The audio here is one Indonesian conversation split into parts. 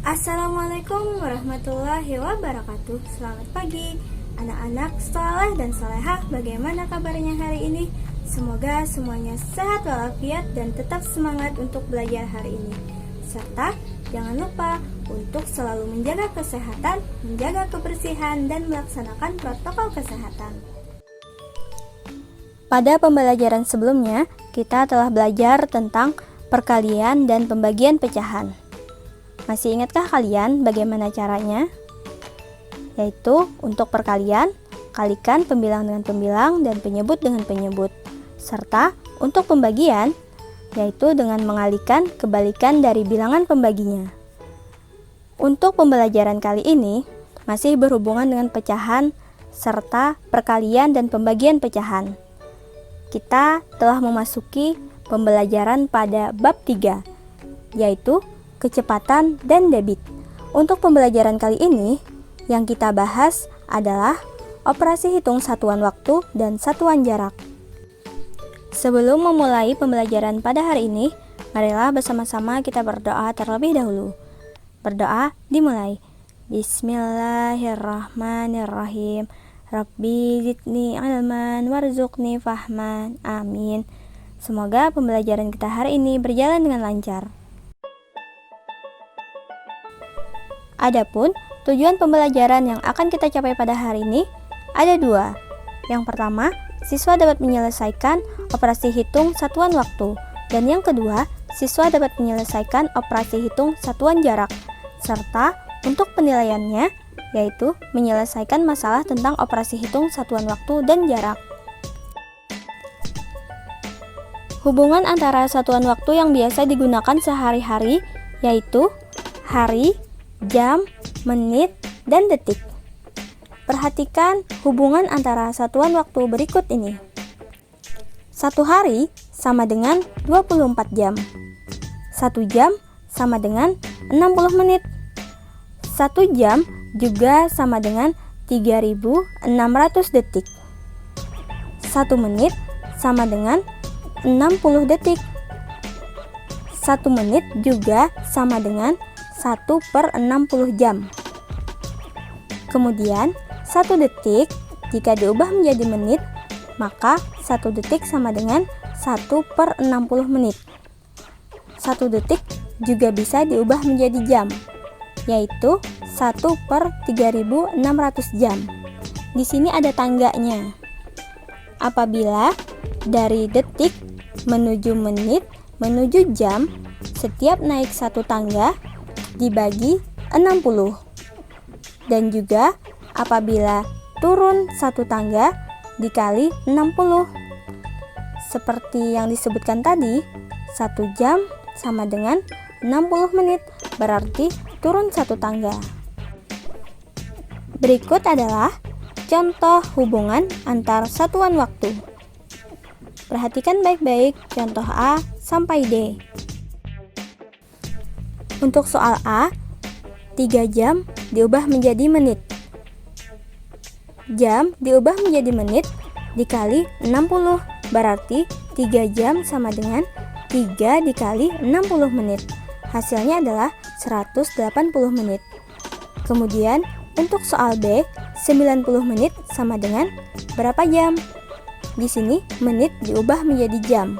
Assalamualaikum warahmatullahi wabarakatuh. Selamat pagi anak-anak soleh dan solehah. Bagaimana kabarnya hari ini? Semoga semuanya sehat walafiat dan tetap semangat untuk belajar hari ini. Serta jangan lupa untuk selalu menjaga kesehatan, menjaga kebersihan, dan melaksanakan protokol kesehatan. Pada pembelajaran sebelumnya, kita telah belajar tentang perkalian dan pembagian pecahan. Masih ingatkah kalian bagaimana caranya? Yaitu untuk perkalian, kalikan pembilang dengan pembilang dan penyebut dengan penyebut. Serta untuk pembagian, yaitu dengan mengalihkan kebalikan dari bilangan pembaginya. Untuk pembelajaran kali ini, masih berhubungan dengan pecahan serta perkalian dan pembagian pecahan. Kita telah memasuki pembelajaran pada bab 3, yaitu kecepatan dan debit. Untuk pembelajaran kali ini, yang kita bahas adalah operasi hitung satuan waktu dan satuan jarak. Sebelum memulai pembelajaran pada hari ini, marilah bersama-sama kita berdoa terlebih dahulu. Berdoa dimulai. Bismillahirrahmanirrahim. Rabbi zidni ilman warzuqni fahman. Amin. Semoga pembelajaran kita hari ini berjalan dengan lancar. Adapun tujuan pembelajaran yang akan kita capai pada hari ini ada 2. Yang pertama, siswa dapat menyelesaikan operasi hitung satuan waktu, dan yang kedua, siswa dapat menyelesaikan operasi hitung satuan jarak, serta untuk penilaiannya, yaitu menyelesaikan masalah tentang operasi hitung satuan waktu dan jarak. Hubungan antara satuan waktu yang biasa digunakan sehari-hari, yaitu hari, jam, menit, dan detik. Perhatikan hubungan antara satuan waktu berikut ini. 1 hari sama dengan 24 jam. 1 jam sama dengan 60 menit. 1 jam juga sama dengan 3.600 detik. 1 menit sama dengan 60 detik. 1 menit juga sama dengan 1/60 jam. Kemudian 1 detik jika diubah menjadi menit, maka 1 detik sama dengan 1/60 menit. 1 detik juga bisa diubah menjadi jam, yaitu 1/3600 jam. Di sini ada tangganya. Apabila dari detik menuju menit menuju jam, setiap naik 1 tangga dibagi 60. Dan juga apabila turun 1 tangga dikali 60. Seperti yang disebutkan tadi, 1 jam sama dengan 60 menit, berarti turun 1 tangga. Berikut adalah contoh hubungan antar satuan waktu. Perhatikan baik-baik contoh A sampai D. Untuk soal A, 3 jam diubah menjadi menit. Jam diubah menjadi menit dikali 60, berarti 3 jam sama dengan 3 dikali 60 menit. Hasilnya adalah 180 menit. Kemudian untuk soal B, 90 menit sama dengan berapa jam? Di sini menit diubah menjadi jam.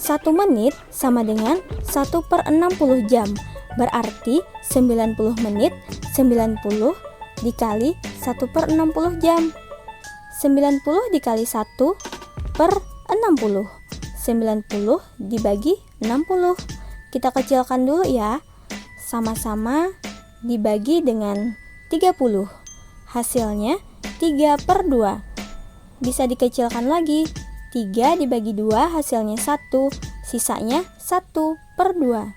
1 menit sama dengan 1/60 jam, berarti 90 menit 90 dikali 1/60 jam. 90 dikali 1/60. 90 dibagi 60. Kita kecilkan dulu ya. Sama-sama dibagi dengan 30. Hasilnya 3/2. Bisa dikecilkan lagi. 3 dibagi 2 hasilnya 1, sisanya 1/2.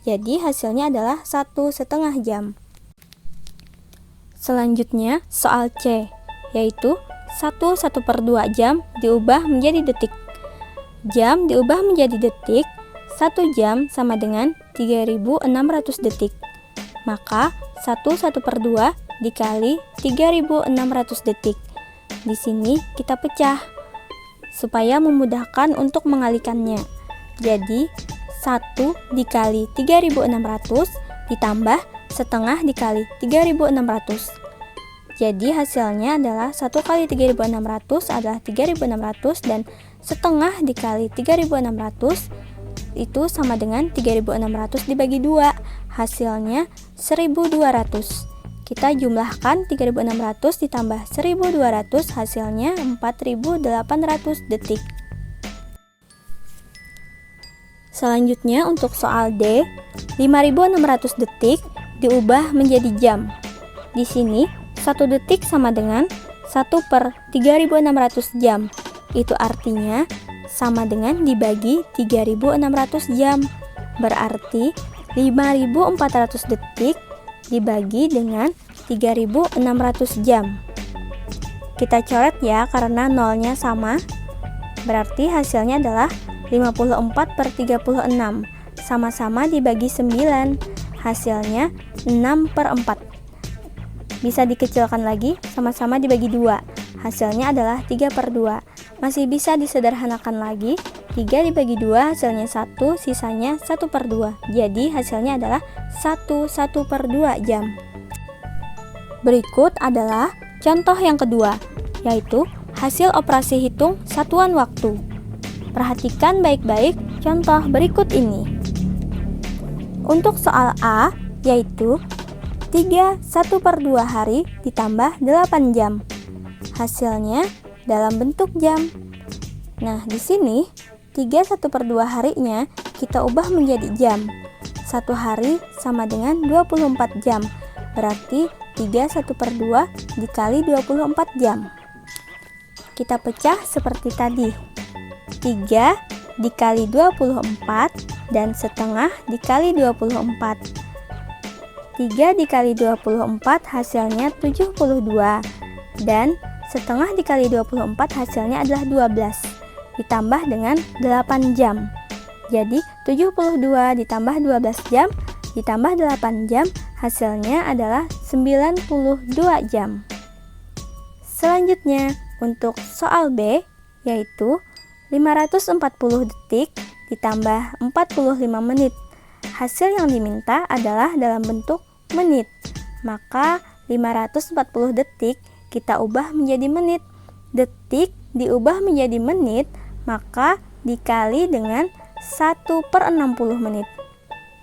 Jadi hasilnya adalah 1,5 jam. Selanjutnya soal C, yaitu 1/2 jam diubah menjadi detik. Jam diubah menjadi detik, 1 jam sama dengan 3.600 detik. Maka 1/2 dikali 3.600 detik. Di sini kita pecah supaya memudahkan untuk mengalihkannya. Jadi 1 dikali 3.600 ditambah setengah dikali 3.600. Jadi hasilnya adalah 1 kali 3.600 adalah 3.600 dan setengah dikali 3.600 itu sama dengan 3.600 dibagi 2. Hasilnya 1.200. Kita jumlahkan 3.600 ditambah 1.200 hasilnya 4.800 detik. Selanjutnya untuk soal D, 5.600 detik diubah menjadi jam. Di sini 1 detik sama dengan 1/3.600 jam. Itu artinya sama dengan dibagi 3.600 jam. Berarti 5.400 detik dibagi dengan 3.600 jam. Kita coret ya karena nolnya sama. Berarti hasilnya adalah 54/36. Sama-sama dibagi 9. Hasilnya 6/4. Bisa dikecilkan lagi, sama-sama dibagi 2. Hasilnya adalah 3/2. Masih bisa disederhanakan lagi. 3 dibagi 2 hasilnya 1, sisanya 1/2. Jadi hasilnya adalah 1/2 jam. Berikut adalah contoh yang kedua, yaitu hasil operasi hitung satuan waktu. Perhatikan baik-baik contoh berikut ini. Untuk soal A, yaitu 3 1/2 hari ditambah 8 jam. Hasilnya dalam bentuk jam. Nah, di sini 3 1/2 harinya kita ubah menjadi jam. 1 hari sama dengan 24 jam. Berarti 3 1/2 dikali 24 jam. Kita pecah seperti tadi. 3 dikali 24 dan setengah dikali 24. 3 dikali 24 hasilnya 72 dan setengah dikali 24 hasilnya adalah 12 ditambah dengan 8 jam. Jadi 72 ditambah 12 jam ditambah 8 jam hasilnya adalah 92 jam. Selanjutnya untuk soal B, yaitu 540 detik ditambah 45 menit. Hasil yang diminta adalah dalam bentuk menit. Maka 540 detik kita ubah menjadi menit. Detik diubah menjadi menit, maka dikali dengan 1/60 menit.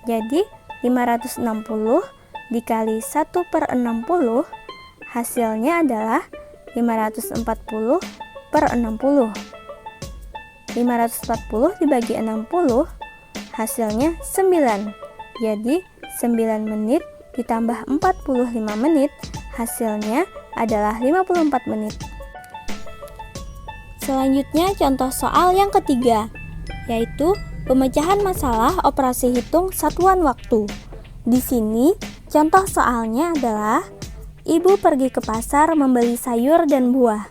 Jadi 560 dikali 1/60 hasilnya adalah 540/60. 540 dibagi 60 hasilnya 9. Jadi 9 menit ditambah 45 menit hasilnya adalah 54 menit. Selanjutnya contoh soal yang ketiga, yaitu pemecahan masalah operasi hitung satuan waktu. Di sini contoh soalnya adalah ibu pergi ke pasar membeli sayur dan buah.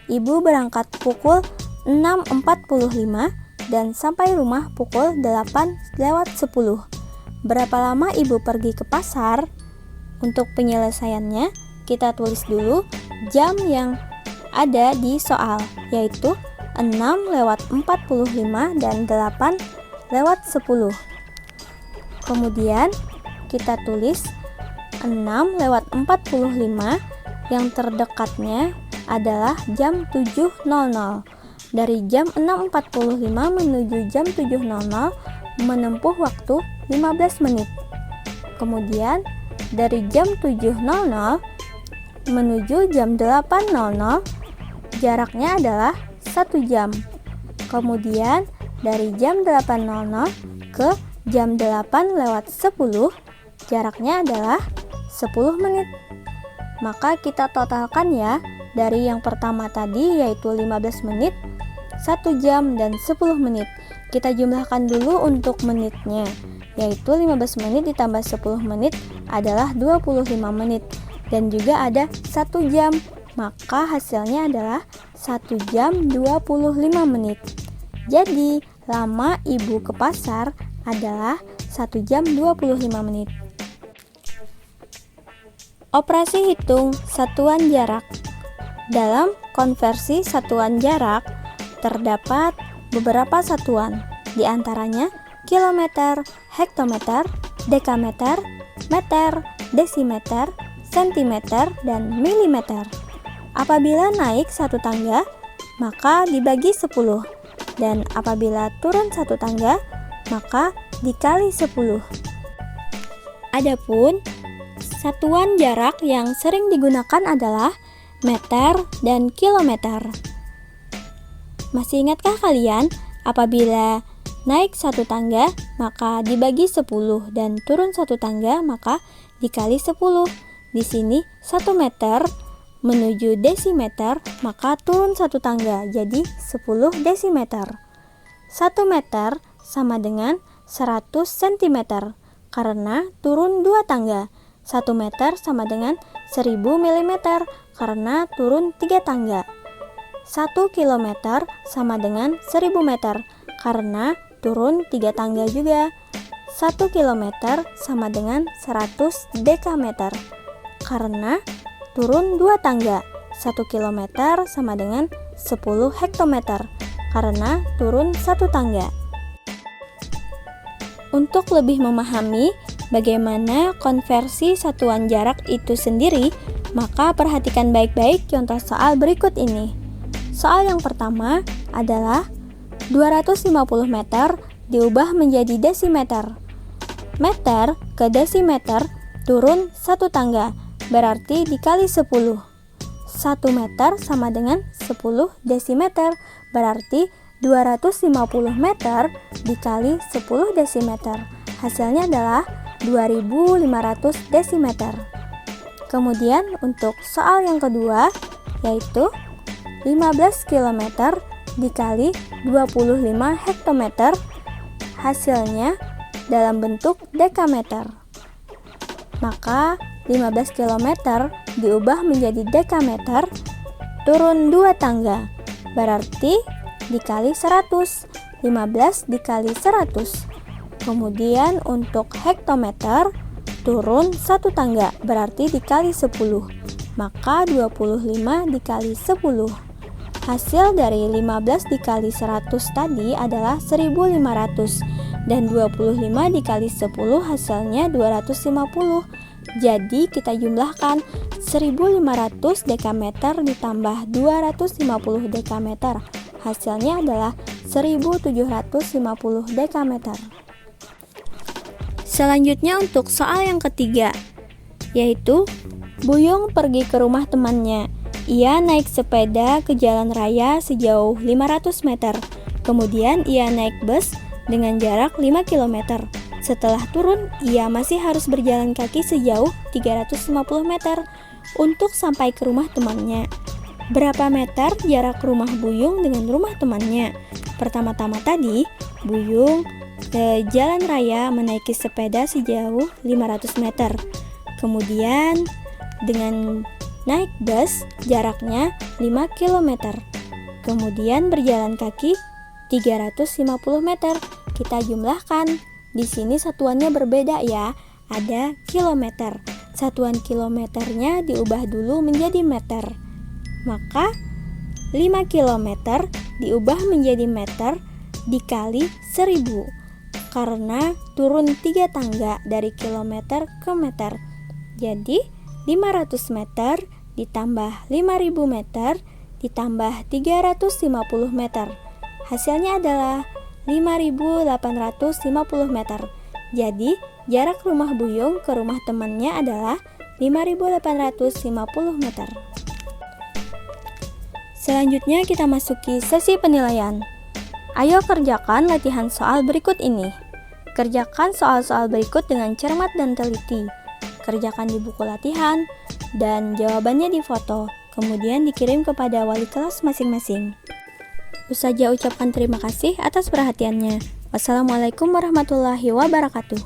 Ibu berangkat pukul 6.45 dan sampai rumah pukul 8:10. Berapa lama ibu pergi ke pasar? Untuk penyelesaiannya, kita tulis dulu jam yang ada di soal, yaitu 6:45 dan 8:10. Kemudian kita tulis 6:45, yang terdekatnya adalah jam 7.00. Dari jam 6.45 menuju jam 7.00 menempuh waktu 15 menit. Kemudian dari jam 7.00 menuju jam 8.00 jaraknya adalah 1 jam. Kemudian dari jam 8.00 ke jam 8:10 jaraknya adalah 10 menit. Maka kita totalkan ya, dari yang pertama tadi yaitu 15 menit, 1 jam dan 10 menit. Kita jumlahkan dulu untuk menitnya, yaitu 15 menit ditambah 10 menit adalah 25 menit. Dan juga ada 1 jam, maka hasilnya adalah 1 jam 25 menit. Jadi lama ibu ke pasar adalah 1 jam 25 menit. Operasi hitung satuan jarak. Dalam konversi satuan jarak terdapat beberapa satuan, di antaranya kilometer, hektometer, dekameter, meter, desimeter, sentimeter, dan milimeter. Apabila naik satu tangga, maka dibagi 10, dan apabila turun satu tangga, maka dikali 10. Adapun satuan jarak yang sering digunakan adalah meter dan kilometer. Masih ingatkah kalian apabila naik satu tangga maka dibagi 10 dan turun satu tangga maka dikali 10. Di sini 1 meter menuju desimeter maka turun satu tangga jadi 10 desimeter. 1 meter sama dengan 100 cm karena turun 2 tangga. 1 meter sama dengan 1000 mm karena turun 3 tangga. 1 kilometer sama dengan 1000 meter karena turun 3 tangga juga. 1 kilometer sama dengan 100 dekameter karena turun 2 tangga. 1 kilometer sama dengan 10 hektometer karena turun 1 tangga. Untuk lebih memahami bagaimana konversi satuan jarak itu sendiri, maka perhatikan baik-baik contoh soal berikut ini. Soal yang pertama adalah 250 meter diubah menjadi desimeter. Meter ke desimeter turun 1 tangga, berarti dikali 10. 1 meter sama dengan 10 desimeter, berarti 250 meter dikali 10 desimeter. Hasilnya adalah 2500 desimeter. Kemudian untuk soal yang kedua yaitu 15 km dikali 25 hektometer. Hasilnya dalam bentuk dekameter. Maka 15 km diubah menjadi dekameter, turun 2 tangga, berarti dikali 100, 15 dikali 100. Kemudian untuk hektometer turun 1 tangga, berarti dikali 10, maka 25 dikali 10. Hasil dari 15 dikali 100 tadi adalah 1500 dan 25 dikali 10 hasilnya 250. Jadi kita jumlahkan 1500 dekameter ditambah 250 dekameter. Hasilnya adalah 1750 dekameter. Selanjutnya untuk soal yang ketiga, yaitu Buyung pergi ke rumah temannya. Ia naik sepeda ke jalan raya sejauh 500 meter. Kemudian ia naik bus dengan jarak 5 km. Setelah turun, ia masih harus berjalan kaki sejauh 350 meter untuk sampai ke rumah temannya. Berapa meter jarak rumah Buyung dengan rumah temannya? Pertama-tama tadi, Buyung ke jalan raya menaiki sepeda sejauh 500 meter. Kemudian dengan naik bus jaraknya 5 km. Kemudian berjalan kaki 350 meter. Kita jumlahkan. Di sini satuannya berbeda ya. Ada kilometer. Satuan kilometernya diubah dulu menjadi meter. Maka 5 km diubah menjadi meter dikali 1000 karena turun 3 tangga dari kilometer ke meter. Jadi 500 meter ditambah 5000 meter ditambah 350 meter. Hasilnya adalah 5850 meter. Jadi jarak rumah Buyung ke rumah temannya adalah 5850 meter. Selanjutnya kita masuki sesi penilaian. Ayo kerjakan latihan soal berikut ini. Kerjakan soal-soal berikut dengan cermat dan teliti. Kerjakan di buku latihan dan jawabannya difoto, kemudian dikirim kepada wali kelas masing-masing. Ustazah ucapkan terima kasih atas perhatiannya. Wassalamualaikum warahmatullahi wabarakatuh.